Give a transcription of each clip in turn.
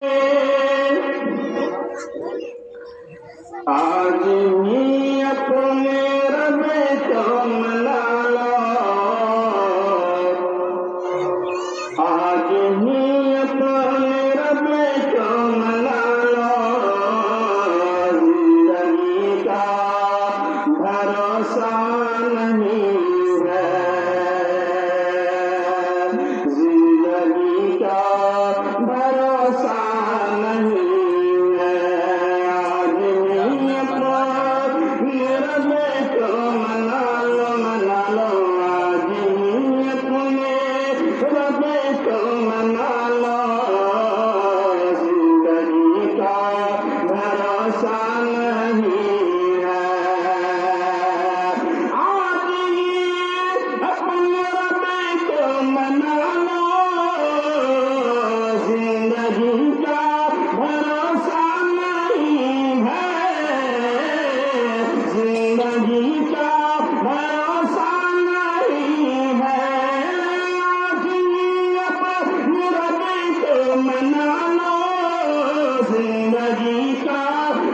आज ही अपने रब को मना लो, आज ही अपने रब को मना लो। जिंदगी का भरोसा नहीं है, जिंदगी का भरोसा नहीं है। आज ही अपने रब को मना लो, मना लो। आज ही अपने रब को मना लो, जिंदगी का भरोसा नहीं है। आज ही अपने रब को मना लो, जिंदगी का भरोसा नहीं है, जिंदगी का भरोसा नहीं है। आज ही अपने रब को मना लो, जिंदगी का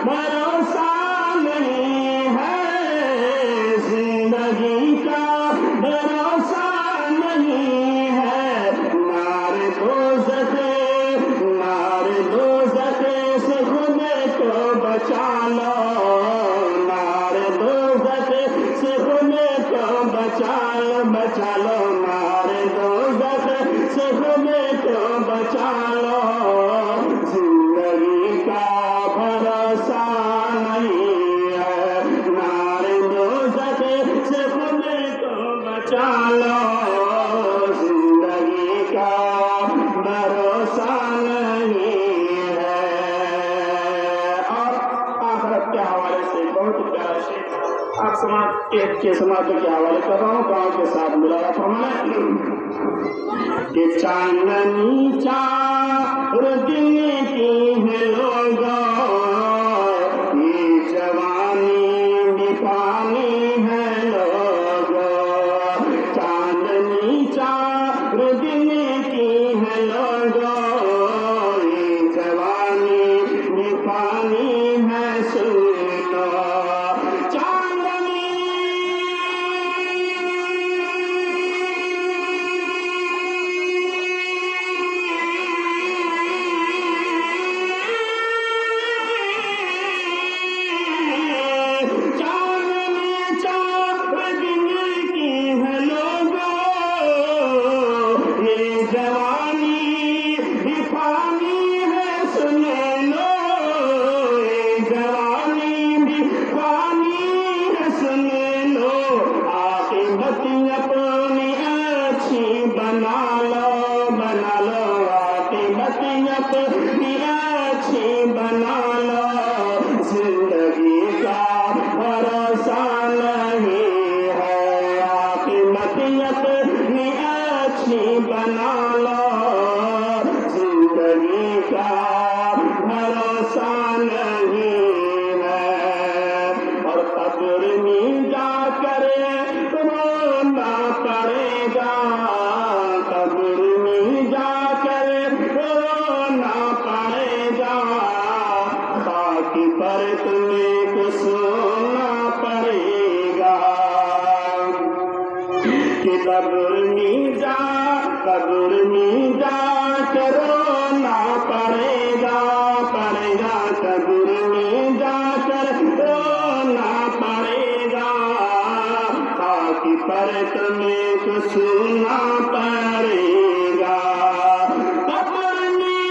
भरोसा नहीं है, जिंदगी का भरोसा नहीं है। मारे दोज़ख से खुद को बचा लो, मारे दोज़ख से खुद को बचा लो, बचा लो। मारे दोज़ख से खुद को बचा लो, जिंदगी का भरोसा नहीं है। मारे दोज़ख से खुद को बचा लो, जिंदगी का भरोसा नहीं है। और आखिरत के हवाले से बहुत प्यारा शेर आप समाज के हवाले कर रहा हूँ। गाँव के साथ मिलाया फरमाए कि चांदनी चार दिन की है लोगों, ये जवानी भी पानी है लोगों। चांदनी चार दिन की है लोगों, ये जवानी भी पानी है सुनो। जवानी भी पानी है सुन लो, जवानी भी पानी है सुन लो। आक़िबत अपनी अच्छी बना लो, बना लो। आक़िबत अपनी अच्छी बना लो, जिंदगी का भरोसा नहीं है। आक़िबत अपनी अच्छी बना लो, जिंदगी का भरोसा नहीं है। और कब्र में जाकर रोना पड़ेगा, कब्र में जाकर रोना पड़ेगा। खाकी पर तुम्हें को सोना पड़ेगा, कि कब्र में जा कर रोना पड़ेगा, पड़ेगा। कब्र में जाकर रोना पड़ेगा, खाकी पर तुम्हें को सुनना पड़ेगा। कब्र में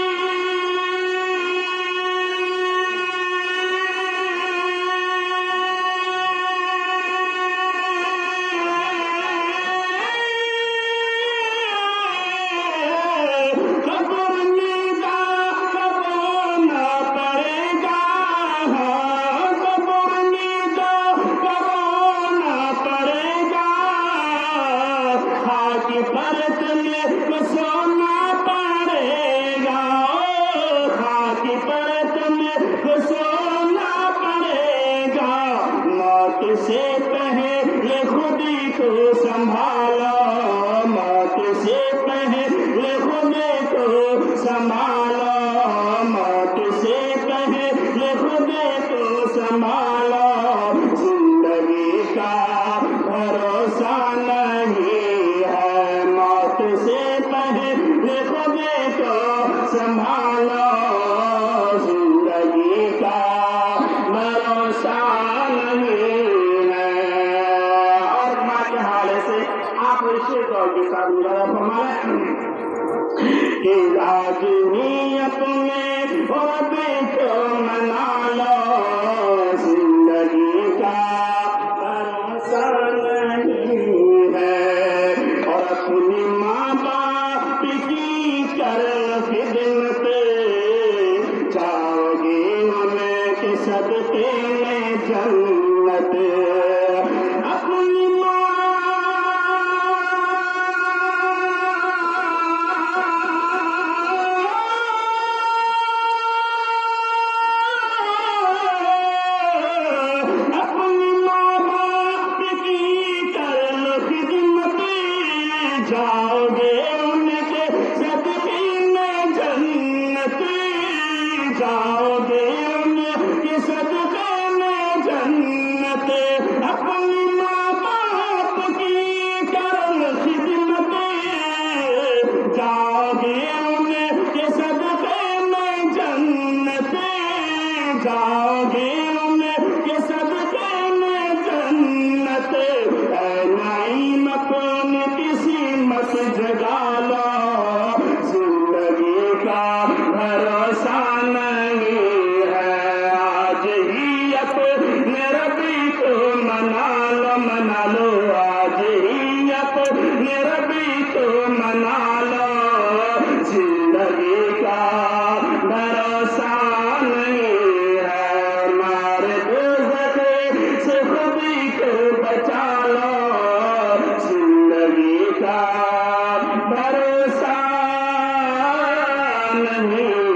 संभालो, जिंदगी का भरोसा नहीं है, मौत से पहले खुद को संभालो, जिंदगी का भरोसा नहीं है। और माँ के हाल से आप ऋषि को के साथ मिला फरमाए कि राजनी अपने होबे को मना लो, जिंदगी का भरोसा नहीं है। और अपनी माँ बाप की कर खिदमत, जाओगे उनके सदके में जन्नत। अपनी जाओगे उनके सदके में जन्नत, जाओगे उनके सदके में जन्नत। अपनी माँ बाप की कर खिदमत, जाओगे उनके सदके में जन्नत, जाओगे उनके सदके में जन्नत। नाइम अपनी किसी मत जगा लो, जिंदगी का भरोसा नहीं है। आज ही अपने रबी को मना लो, आज ही अपने रबी को मना लो, जिंदगी का भरोसा नहीं है। मारे दोज़ख से खुद को बचा लो, जिंदगी का भरोसा नहीं।